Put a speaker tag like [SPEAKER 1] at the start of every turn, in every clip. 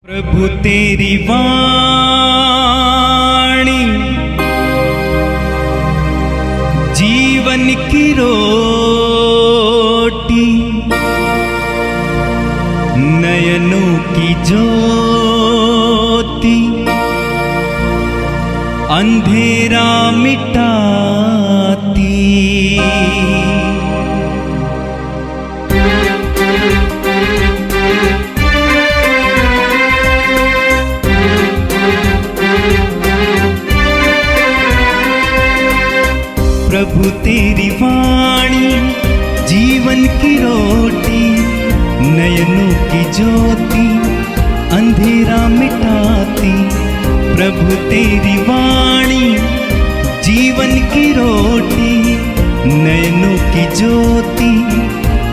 [SPEAKER 1] प्रभु तेरी वाणी जीवन की रोटी, नयनों की ज्योति, अंधेरा मिटाती। प्रभु तेरी वाणी जीवन की रोटी, नयनों की ज्योति, अंधेरा मिटाती। प्रभु तेरी वाणी जीवन की रोटी, नयनों की ज्योति,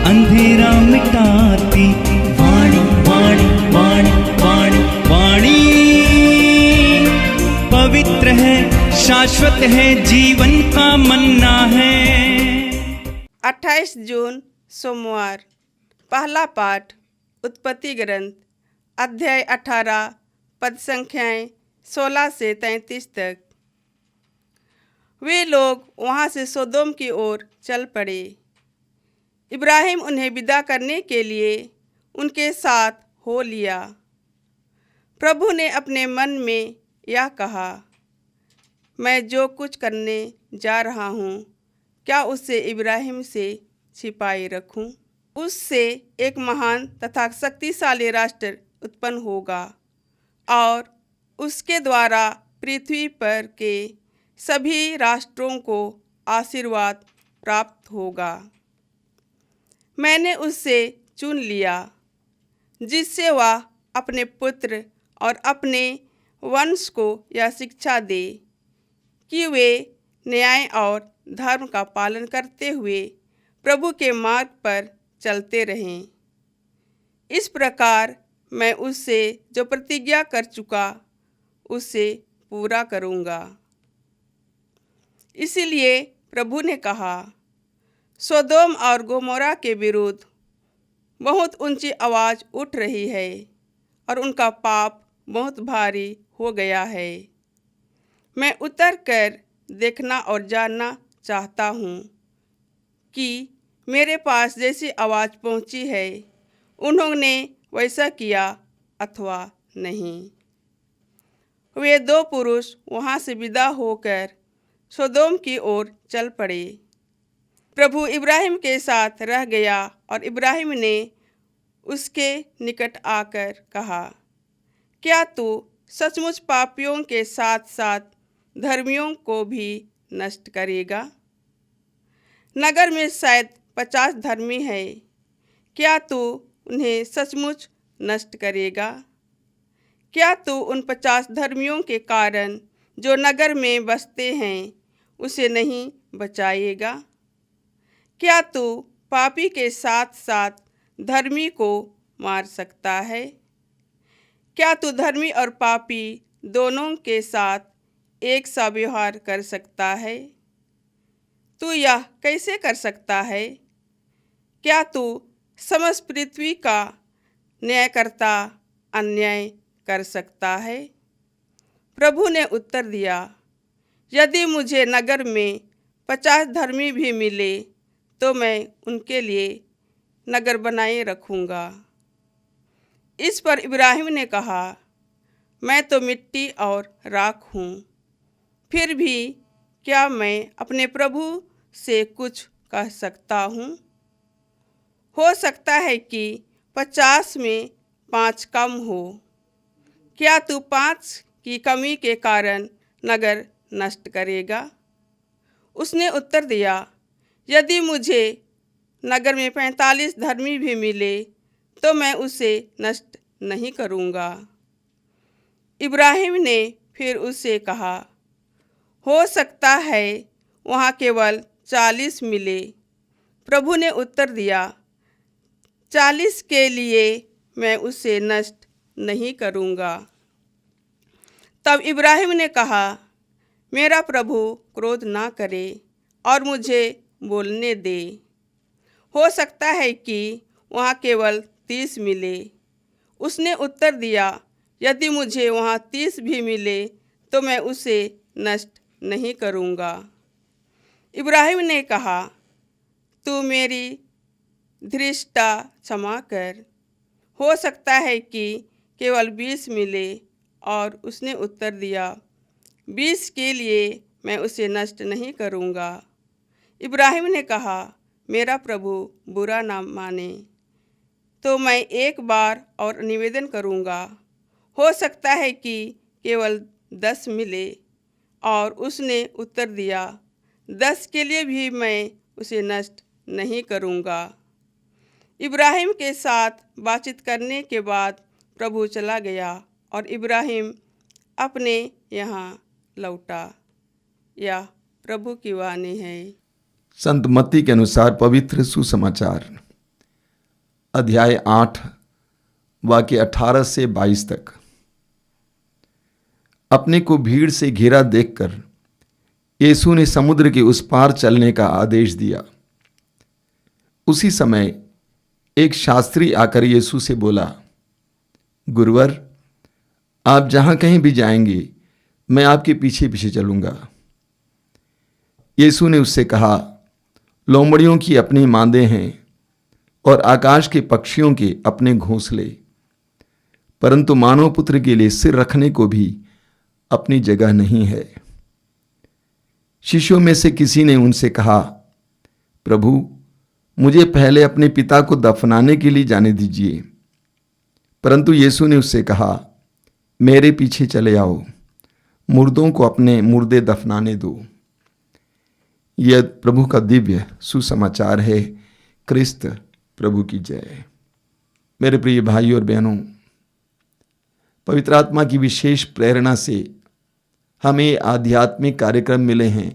[SPEAKER 1] अंधेरा मिटाती। वाणी वाणी वाणी वाणी वाणी पवित्र है, शाश्वत है, जीवन का मन्ना है।
[SPEAKER 2] 28 जून सोमवार। पहला पाठ उत्पत्ति ग्रंथ अध्याय 18 पद संख्याएं 16 से 33 तक। वे लोग वहां से सोदोम की ओर चल पड़े। इब्राहिम उन्हें विदा करने के लिए उनके साथ हो लिया। प्रभु ने अपने मन में यह कहा, मैं जो कुछ करने जा रहा हूँ, क्या उससे इब्राहिम से छिपाए रखूँ? उससे एक महान तथा शक्तिशाली राष्ट्र उत्पन्न होगा और उसके द्वारा पृथ्वी पर के सभी राष्ट्रों को आशीर्वाद प्राप्त होगा। मैंने उससे चुन लिया, जिससे वह अपने पुत्र और अपने वंश को यह शिक्षा दे कि वे न्याय और धर्म का पालन करते हुए प्रभु के मार्ग पर चलते रहें। इस प्रकार मैं उससे जो प्रतिज्ञा कर चुका उसे पूरा करूँगा। इसलिए प्रभु ने कहा, सोदोम और गोमोरा के विरुद्ध बहुत ऊंची आवाज़ उठ रही है और उनका पाप बहुत भारी हो गया है। मैं उतर कर देखना और जानना चाहता हूँ कि मेरे पास जैसी आवाज़ पहुँची है, उन्होंने वैसा किया अथवा नहीं। वे दो पुरुष वहाँ से विदा होकर सोदोम की ओर चल पड़े। प्रभु इब्राहिम के साथ रह गया और इब्राहिम ने उसके निकट आकर कहा, क्या तू सचमुच पापियों के साथ साथ धर्मियों को भी नष्ट करेगा? नगर में शायद 50 धर्मी है, क्या तू उन्हें सचमुच नष्ट करेगा? क्या तू उन 50 धर्मियों के कारण जो नगर में बसते हैं उसे नहीं बचाएगा? क्या तू पापी के साथ साथ धर्मी को मार सकता है? क्या तू धर्मी और पापी दोनों के साथ एक सा व्यवहार कर सकता है? तू यह कैसे कर सकता है? क्या तू समस्त पृथ्वी का न्यायकर्ता अन्याय कर सकता है? प्रभु ने उत्तर दिया, यदि मुझे नगर में 50 धर्मी भी मिले तो मैं उनके लिए नगर बनाए रखूँगा। इस पर इब्राहिम ने कहा, मैं तो मिट्टी और राख हूँ, फिर भी क्या मैं अपने प्रभु से कुछ कह सकता हूँ? हो सकता है कि 50 में 5 कम हो। क्या तू 5 की कमी के कारण नगर नष्ट करेगा? उसने उत्तर दिया, यदि मुझे नगर में 45 धर्मी भी मिले तो मैं उसे नष्ट नहीं करूँगा। इब्राहिम ने फिर उससे कहा, हो सकता है वहाँ केवल 40 मिले। प्रभु ने उत्तर दिया, 40 के लिए मैं उसे नष्ट नहीं करूँगा। तब इब्राहिम ने कहा, मेरा प्रभु क्रोध ना करे और मुझे बोलने दे। हो सकता है कि वहाँ केवल 30 मिले। उसने उत्तर दिया, यदि मुझे वहाँ 30 भी मिले तो मैं उसे नष्ट नहीं करूँगा। इब्राहिम ने कहा, तू मेरी धृष्टता क्षमा कर, हो सकता है कि केवल 20 मिले। और उसने उत्तर दिया, 20 के लिए मैं उसे नष्ट नहीं करूँगा। इब्राहिम ने कहा, मेरा प्रभु बुरा ना माने तो मैं एक बार और निवेदन करूँगा, हो सकता है कि केवल 10 मिले। और उसने उत्तर दिया, 10 के लिए भी मैं उसे नष्ट नहीं करूँगा। इब्राहिम के साथ बातचीत करने के बाद प्रभु चला गया और इब्राहिम अपने यहाँ लौटा। यह प्रभु की वाणी है।
[SPEAKER 3] संत मत्ती के अनुसार पवित्र सुसमाचार अध्याय 8 वाक्य 18 से 22 तक। अपने को भीड़ से घिरा देखकर यीशु ने समुद्र के उस पार चलने का आदेश दिया। उसी समय एक शास्त्री आकर यीशु से बोला, गुरुवर, आप जहां कहीं भी जाएंगे मैं आपके पीछे पीछे चलूंगा। यीशु ने उससे कहा, लोमड़ियों की अपनी मांदें हैं और आकाश के पक्षियों के अपने घोंसले, परंतु मानव पुत्र के लिए सिर रखने को भी अपनी जगह नहीं है। शिष्यों में से किसी ने उनसे कहा, प्रभु, मुझे पहले अपने पिता को दफनाने के लिए जाने दीजिए। परंतु यीशु ने उससे कहा, मेरे पीछे चले आओ, मुर्दों को अपने मुर्दे दफनाने दो। यह प्रभु का दिव्य सुसमाचार है। क्रिस्त प्रभु की जय। मेरे प्रिय भाई और बहनों, पवित्र आत्मा की विशेष प्रेरणा से हमें आध्यात्मिक कार्यक्रम मिले हैं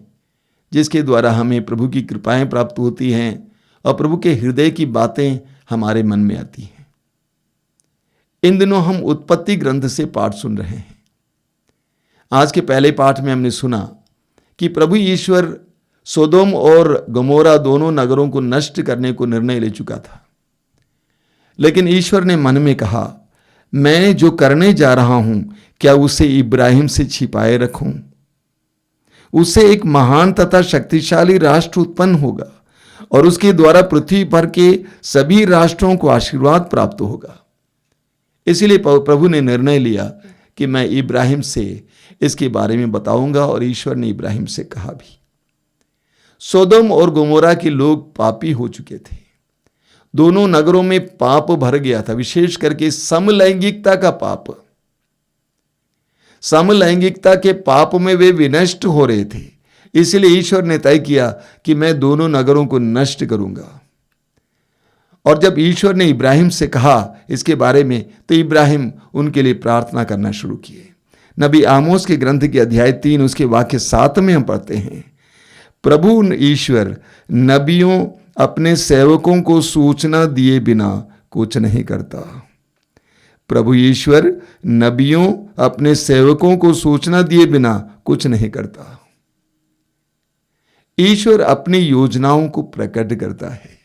[SPEAKER 3] जिसके द्वारा हमें प्रभु की कृपाएं प्राप्त होती हैं और प्रभु के हृदय की बातें हमारे मन में आती हैं। इन दिनों हम उत्पत्ति ग्रंथ से पाठ सुन रहे हैं। आज के पहले पाठ में हमने सुना कि प्रभु ईश्वर सोदोम और गमोरा दोनों नगरों को नष्ट करने को निर्णय ले चुका था, लेकिन ईश्वर ने मन में कहा, मैं जो करने जा रहा हूं क्या उसे इब्राहिम से छिपाए रखूं? उससे एक महान तथा शक्तिशाली राष्ट्र उत्पन्न होगा और उसके द्वारा पृथ्वी पर के सभी राष्ट्रों को आशीर्वाद प्राप्त होगा। इसलिए प्रभु ने निर्णय लिया कि मैं इब्राहिम से इसके बारे में बताऊंगा। और ईश्वर ने इब्राहिम से कहा भी। सोदोम और गोमोरा के लोग पापी हो चुके थे। दोनों नगरों में पाप भर गया था, विशेष करके समलैंगिकता का पाप। समलैंगिकता के पाप में वे विनष्ट हो रहे थे। इसलिए ईश्वर ने तय किया कि मैं दोनों नगरों को नष्ट करूंगा। और जब ईश्वर ने इब्राहिम से कहा इसके बारे में, तो इब्राहिम उनके लिए प्रार्थना करना शुरू किए। नबी आमोस के ग्रंथ के अध्याय 3 उसके वाक्य 7 में हम पढ़ते हैं, प्रभु ईश्वर नबियों अपने सेवकों को सूचना दिए बिना कुछ नहीं करता। प्रभु ईश्वर नबियों अपने सेवकों को सूचना दिए बिना कुछ नहीं करता। ईश्वर अपनी योजनाओं को प्रकट करता है,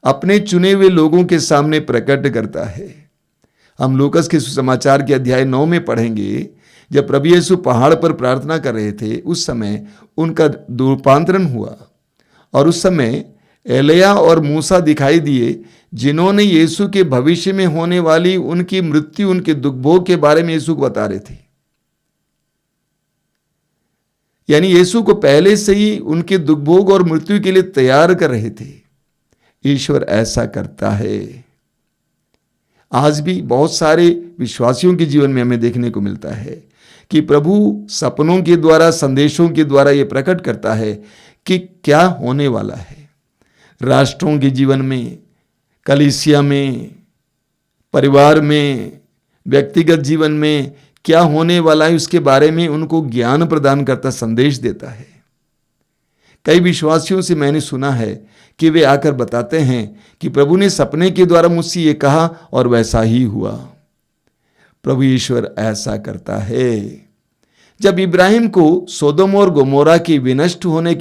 [SPEAKER 3] अपने चुने हुए लोगों के सामने प्रकट करता है। हम लूकस के सुसमाचार के अध्याय 9 में पढ़ेंगे, जब प्रभु यीशु पहाड़ पर प्रार्थना कर रहे थे उस समय उनका रूपांतरण हुआ और उस समय एलिया और मूसा दिखाई दिए, जिन्होंने यीशु के भविष्य में होने वाली उनकी मृत्यु, उनके दुखभोग के बारे में यीशु को बता रहे थे। यानी यीशु को पहले से ही उनके दुखभोग और मृत्यु के लिए तैयार कर रहे थे। ईश्वर ऐसा करता है। आज भी बहुत सारे विश्वासियों के जीवन में हमें देखने को मिलता है कि प्रभु सपनों के द्वारा, संदेशों के द्वारा यह प्रकट करता है कि क्या होने वाला है राष्ट्रों के जीवन में, कलीसिया में, परिवार में, व्यक्तिगत जीवन में क्या होने वाला है, उसके बारे में उनको ज्ञान प्रदान करता, संदेश देता है। कई विश्वासियों से मैंने सुना है कि वे आकर बताते हैं कि प्रभु ने सपने के द्वारा मुझसे ये कहा और वैसा ही हुआ। प्रभु ईश्वर ऐसा करता है। जब इब्राहिम को सोदोम और गोमोरा के विनष्ट होने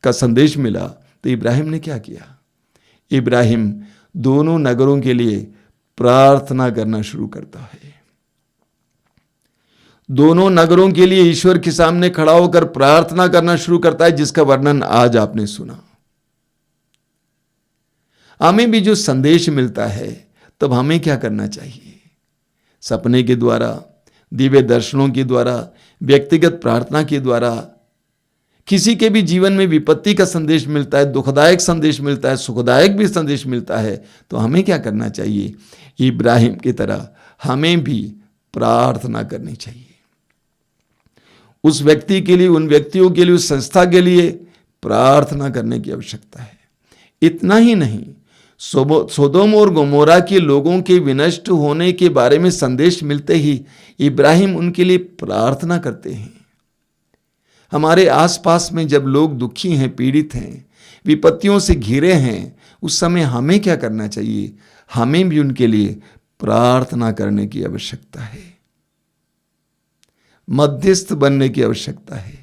[SPEAKER 3] का संदेश मिला तो इब्राहिम ने क्या किया? इब्राहिम दोनों नगरों के लिए प्रार्थना करना शुरू करता है। दोनों नगरों के लिए ईश्वर के सामने खड़ा होकर प्रार्थना करना शुरू करता है, जिसका वर्णन आज आपने सुना। हमें भी जो संदेश मिलता है, तब हमें क्या करना चाहिए? सपने के द्वारा, दिव्य दर्शनों के द्वारा, व्यक्तिगत प्रार्थना के द्वारा, किसी के भी जीवन में विपत्ति का संदेश मिलता है, दुखदायक संदेश मिलता है, सुखदायक भी संदेश मिलता है, तो हमें क्या करना चाहिए? इब्राहिम की तरह हमें भी प्रार्थना करनी चाहिए। उस व्यक्ति के लिए, उन व्यक्तियों के लिए, उस संस्था के लिए प्रार्थना करने की आवश्यकता है। इतना ही नहीं, सोदोम और गोमोरा के लोगों के विनष्ट होने के बारे में संदेश मिलते ही इब्राहिम उनके लिए प्रार्थना करते हैं। हमारे आसपास में जब लोग दुखी हैं, पीड़ित हैं, विपत्तियों से घिरे हैं, उस समय हमें क्या करना चाहिए? हमें भी उनके लिए प्रार्थना करने की आवश्यकता है, मध्यस्थ बनने की आवश्यकता है।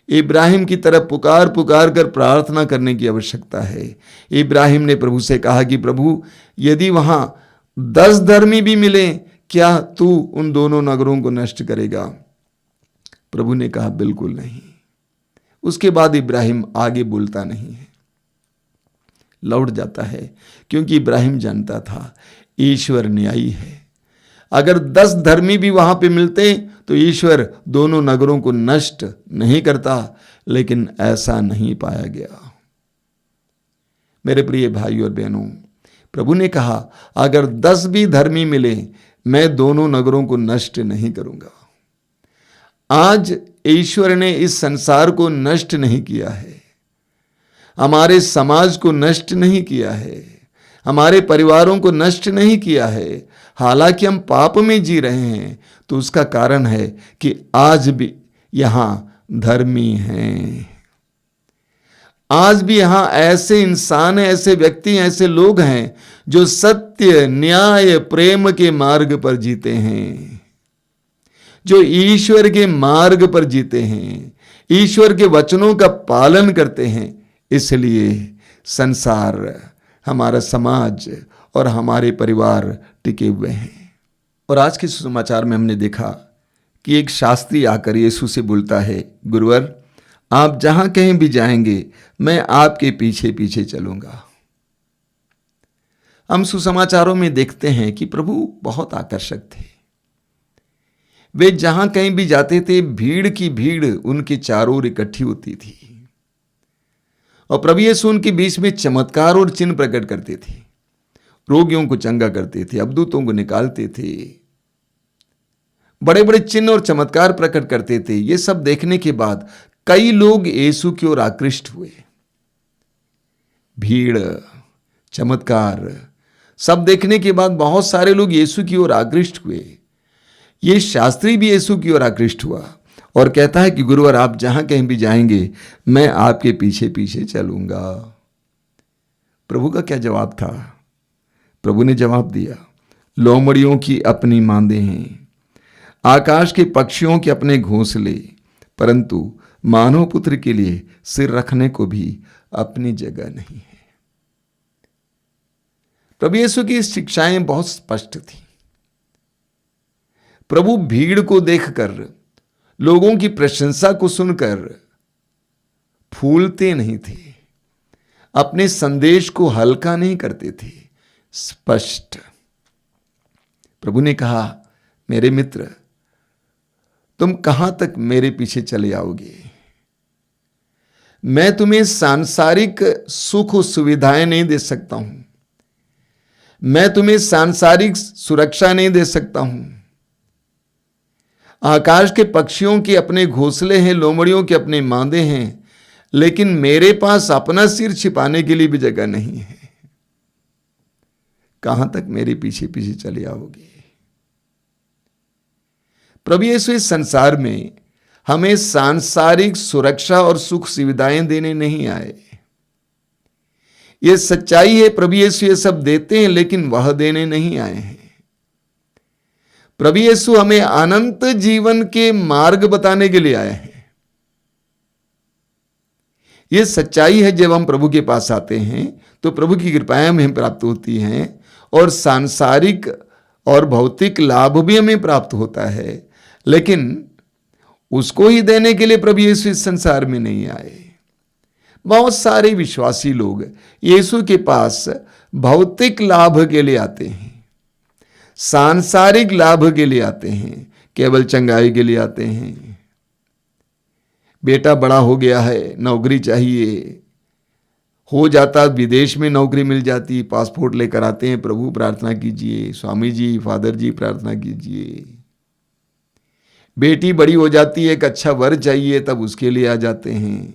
[SPEAKER 3] इब्राहिम की तरह पुकार पुकार कर प्रार्थना करने की आवश्यकता है। इब्राहिम ने प्रभु से कहा कि प्रभु, यदि वहां 10 धर्मी भी मिले, क्या तू उन दोनों नगरों को नष्ट करेगा? प्रभु ने कहा बिल्कुल नहीं। उसके बाद इब्राहिम आगे बोलता नहीं है, लौट जाता है, क्योंकि इब्राहिम जानता था ईश्वर न्यायी है। अगर 10 धर्मी भी वहां पे मिलते तो ईश्वर दोनों नगरों को नष्ट नहीं करता, लेकिन ऐसा नहीं पाया गया। मेरे प्रिय भाई और बहनों, प्रभु ने कहा अगर 10 भी धर्मी मिले, मैं दोनों नगरों को नष्ट नहीं करूंगा। आज ईश्वर ने इस संसार को नष्ट नहीं किया है, हमारे समाज को नष्ट नहीं किया है, हमारे परिवारों को नष्ट नहीं किया है। हालांकि हम पाप में जी रहे हैं, तो उसका कारण है कि आज भी यहां धर्मी हैं, आज भी यहां ऐसे इंसान हैं, ऐसे व्यक्ति हैं, ऐसे लोग हैं जो सत्य, न्याय, प्रेम के मार्ग पर जीते हैं, जो ईश्वर के मार्ग पर जीते हैं, ईश्वर के वचनों का पालन करते हैं। इसलिए संसार, हमारा समाज और हमारे परिवार टिके हुए हैं। और आज के सुसमाचार में हमने देखा कि एक शास्त्री आकर यीशु से बोलता है, गुरुवर, आप जहां कहीं भी जाएंगे, मैं आपके पीछे पीछे चलूंगा। हम सुसमाचारों में देखते हैं कि प्रभु बहुत आकर्षक थे। वे जहां कहीं भी जाते थे, भीड़ की भीड़ उनके चारों ओर इकट्ठी होती थी, और प्रभु यीशु उनके बीच में चमत्कार और चिन्ह प्रकट करते थे, रोगियों को चंगा करते थे, अबदूतों को निकालते थे, बड़े बड़े चिन्ह और चमत्कार प्रकट करते थे। ये सब देखने के बाद कई लोग यीशु की ओर आकृष्ट हुए। भीड़, चमत्कार सब देखने के बाद बहुत सारे लोग यीशु की ओर आकृष्ट हुए। ये शास्त्री भी यीशु की ओर आकृष्ट हुआ और कहता है कि गुरुवर, आप जहां कहीं भी जाएंगे, मैं आपके पीछे पीछे चलूंगा। प्रभु का क्या जवाब था? प्रभु ने जवाब दिया, लोमड़ियों की अपनी मांदे हैं, आकाश के पक्षियों के अपने घोंसले, परंतु मानव पुत्र के लिए सिर रखने को भी अपनी जगह नहीं है। प्रभु यीशु की शिक्षाएं बहुत स्पष्ट थी। प्रभु भीड़ को देखकर, लोगों की प्रशंसा को सुनकर फूलते नहीं थे, अपने संदेश को हल्का नहीं करते थे, स्पष्ट। प्रभु ने कहा, मेरे मित्र, तुम कहां तक मेरे पीछे चले आओगे? मैं तुम्हें सांसारिक सुख सुविधाएं नहीं दे सकता हूं, मैं तुम्हें सांसारिक सुरक्षा नहीं दे सकता हूं। आकाश के पक्षियों के अपने घोंसले हैं, लोमड़ियों के अपने मांदे हैं, लेकिन मेरे पास अपना सिर छिपाने के लिए भी जगह नहीं है। कहां तक मेरे पीछे पीछे चले आओगे? प्रभु यीशु इस संसार में हमें सांसारिक सुरक्षा और सुख सुविधाएं देने नहीं आए। यह सच्चाई है, प्रभु यीशु ये सब देते हैं, लेकिन वह देने नहीं आए हैं। प्रभु यीशु हमें अनंत जीवन के मार्ग बताने के लिए आए हैं। यह सच्चाई है, जब हम प्रभु के पास आते हैं तो प्रभु की कृपाएं हमें प्राप्त होती हैं और सांसारिक और भौतिक लाभ भी हमें प्राप्त होता है, लेकिन उसको ही देने के लिए प्रभु यीशु इस संसार में नहीं आए। बहुत सारे विश्वासी लोग यीशु के पास भौतिक लाभ के लिए आते हैं, सांसारिक लाभ के लिए आते हैं, केवल चंगाई के लिए आते हैं। बेटा बड़ा हो गया है, नौकरी चाहिए, हो जाता विदेश में नौकरी मिल जाती, पासपोर्ट लेकर आते हैं, प्रभु प्रार्थना कीजिए, स्वामी जी, फादर जी प्रार्थना कीजिए। बेटी बड़ी हो जाती है, एक अच्छा वर चाहिए, तब उसके लिए आ जाते हैं।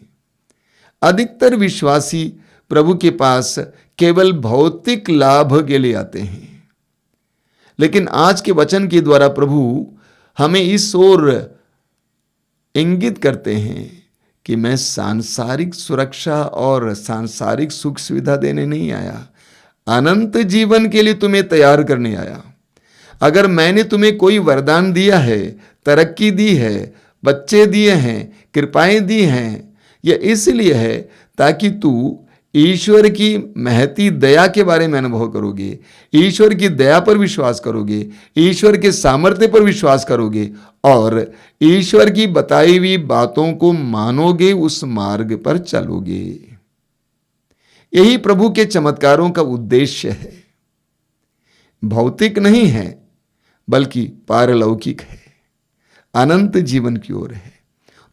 [SPEAKER 3] अधिकतर विश्वासी प्रभु के पास केवल भौतिक लाभ के लिए आते हैं। लेकिन आज के वचन के द्वारा प्रभु हमें इस ओर इंगित करते हैं कि मैं सांसारिक सुरक्षा और सांसारिक सुख सुविधा देने नहीं आया, अनंत जीवन के लिए तुम्हें तैयार करने आया। अगर मैंने तुम्हें कोई वरदान दिया है, तरक्की दी है, बच्चे दिए हैं, कृपाएं दी हैं, यह इसलिए है ताकि तू ईश्वर की महती दया के बारे में अनुभव करोगे, ईश्वर की दया पर विश्वास करोगे, ईश्वर के सामर्थ्य पर विश्वास करोगे और ईश्वर की बताई हुई बातों को मानोगे, उस मार्ग पर चलोगे। यही प्रभु के चमत्कारों का उद्देश्य है। भौतिक नहीं है बल्कि पारलौकिक है, अनंत जीवन की ओर है।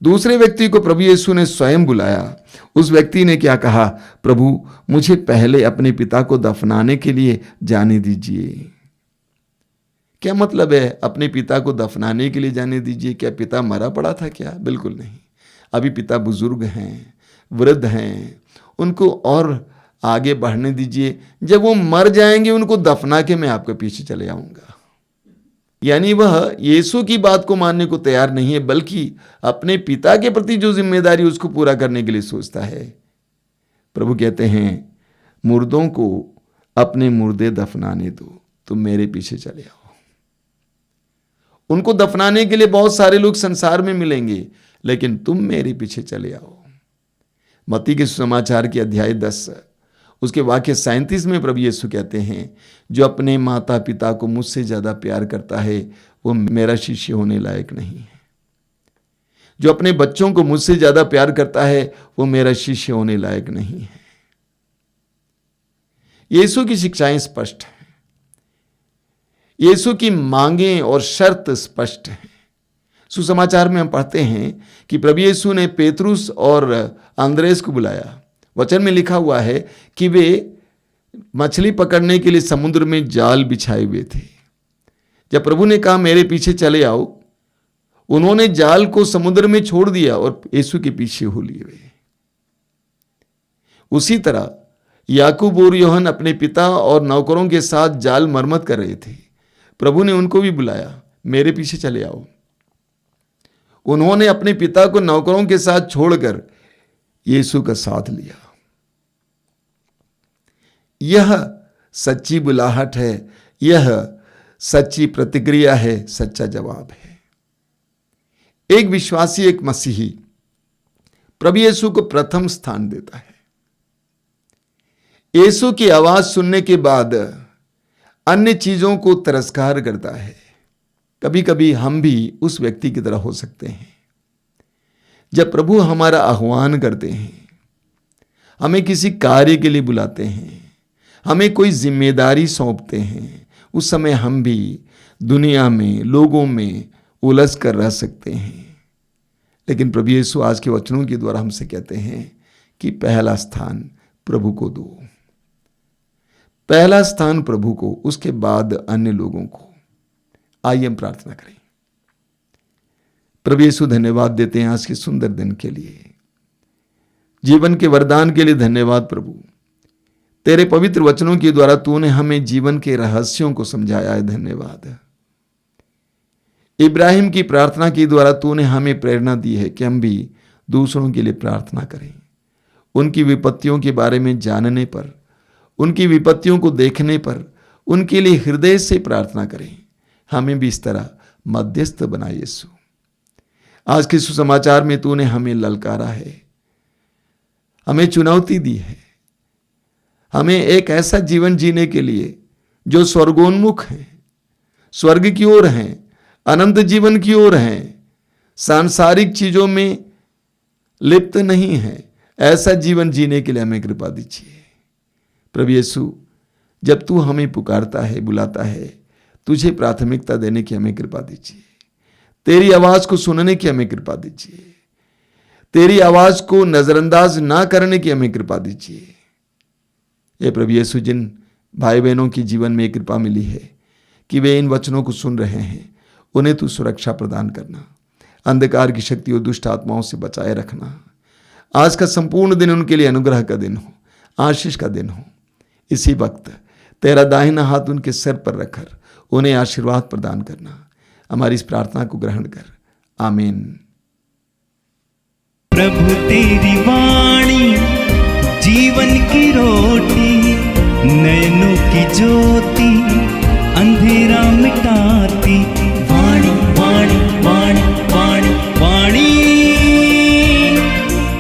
[SPEAKER 3] दूसरे व्यक्ति को प्रभु यीशु ने स्वयं बुलाया। उस व्यक्ति ने क्या कहा? प्रभु मुझे पहले अपने पिता को दफनाने के लिए जाने दीजिए। क्या मतलब है अपने पिता को दफनाने के लिए जाने दीजिए? क्या पिता मरा पड़ा था क्या? बिल्कुल नहीं। अभी पिता बुजुर्ग हैं, वृद्ध हैं, उनको और आगे बढ़ने दीजिए। जब वो मर जाएंगे उनको दफना के मैं आपके पीछे चले आऊंगा। यानी वह यीशु की बात को मानने को तैयार नहीं है, बल्कि अपने पिता के प्रति जो जिम्मेदारी उसको पूरा करने के लिए सोचता है। प्रभु कहते हैं मुर्दों को अपने मुर्दे दफनाने दो, तुम मेरे पीछे चले आओ। उनको दफनाने के लिए बहुत सारे लोग संसार में मिलेंगे, लेकिन तुम मेरे पीछे चले आओ। मत्ती के सुसमाचार के अध्याय 10 उसके वाक्य 37 में प्रभु यीशु कहते हैं जो अपने माता पिता को मुझसे ज्यादा प्यार करता है वो मेरा शिष्य होने लायक नहीं है। जो अपने बच्चों को मुझसे ज्यादा प्यार करता है वो मेरा शिष्य होने लायक नहीं है। यीशु की शिक्षाएं स्पष्ट हैं, यीशु की मांगें और शर्त स्पष्ट हैं। सुसमाचार में हम पढ़ते हैं कि प्रभु यीशु ने पेतरुस और अंद्रेस को बुलाया। वचन में लिखा हुआ है कि वे मछली पकड़ने के लिए समुद्र में जाल बिछाए हुए थे। जब प्रभु ने कहा मेरे पीछे चले आओ, उन्होंने जाल को समुद्र में छोड़ दिया और यीशु के पीछे हो लिए। उसी तरह याकूब और यूहन्ना अपने पिता और नौकरों के साथ जाल मरम्मत कर रहे थे। प्रभु ने उनको भी बुलाया, मेरे पीछे चले आओ। उन्होंने अपने पिता को नौकरों के साथ छोड़कर यीशु का साथ लिया। यह सच्ची बुलाहट है, यह सच्ची प्रतिक्रिया है, सच्चा जवाब है। एक विश्वासी, एक मसीही प्रभु यीशु को प्रथम स्थान देता है। यीशु की आवाज सुनने के बाद अन्य चीजों को तिरस्कार करता है। कभी कभी हम भी उस व्यक्ति की तरह हो सकते हैं। जब प्रभु हमारा आह्वान करते हैं, हमें किसी कार्य के लिए बुलाते हैं, हमें कोई जिम्मेदारी सौंपते हैं, उस समय हम भी दुनिया में, लोगों में उलझ कर रह सकते हैं। लेकिन प्रभु यीशु आज के वचनों के द्वारा हमसे कहते हैं कि पहला स्थान प्रभु को दो, पहला स्थान प्रभु को, उसके बाद अन्य लोगों को। आइए हम प्रार्थना करें। प्रभु यीशु धन्यवाद देते हैं आज के सुंदर दिन के लिए, जीवन के वरदान के लिए धन्यवाद प्रभु। तेरे पवित्र वचनों के द्वारा तूने हमें जीवन के रहस्यों को समझाया है, धन्यवाद। इब्राहिम की प्रार्थना के द्वारा तूने हमें प्रेरणा दी है कि हम भी दूसरों के लिए प्रार्थना करें। उनकी विपत्तियों के बारे में जानने पर, उनकी विपत्तियों को देखने पर उनके लिए हृदय से प्रार्थना करें। हमें भी इस तरह मध्यस्थ बना यीशु। आज के सुसमाचार में तूने हमें ललकारा है, हमें चुनौती दी है, हमें एक ऐसा जीवन जीने के लिए जो स्वर्गोन्मुख है, स्वर्ग की ओर है, अनंत जीवन की ओर हैं, सांसारिक चीजों में लिप्त नहीं है। ऐसा जीवन जीने के लिए हमें कृपा दीजिए। प्रभु यीशु, जब तू हमें पुकारता है, बुलाता है, तुझे प्राथमिकता देने की हमें कृपा दीजिए। तेरी आवाज को सुनने की हमें कृपा दीजिए। तेरी आवाज को नजरअंदाज ना करने की हमें कृपा दीजिए। ये प्रभु यीशु, जिन भाई बहनों के जीवन में कृपा मिली है कि वे इन वचनों को सुन रहे हैं, उन्हें तू सुरक्षा प्रदान करना, अंधकार की शक्ति और दुष्ट आत्माओं से बचाए रखना। आज का संपूर्ण दिन उनके लिए अनुग्रह का दिन हो, आशीष का दिन हो। इसी वक्त तेरा दाहिना हाथ उनके सिर पर रखकर उन्हें आशीर्वाद प्रदान करना। हमारी इस प्रार्थना को ग्रहण कर, आमीन।
[SPEAKER 1] प्रभु तेरी वाणी जीवन की रोटी, नयनों की ज्योति, अंधेरा मिटाती। वाणी वाणी वाणी वाणी वाणी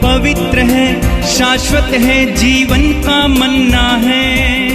[SPEAKER 1] पवित्र है, शाश्वत है, जीवन का मन्ना है।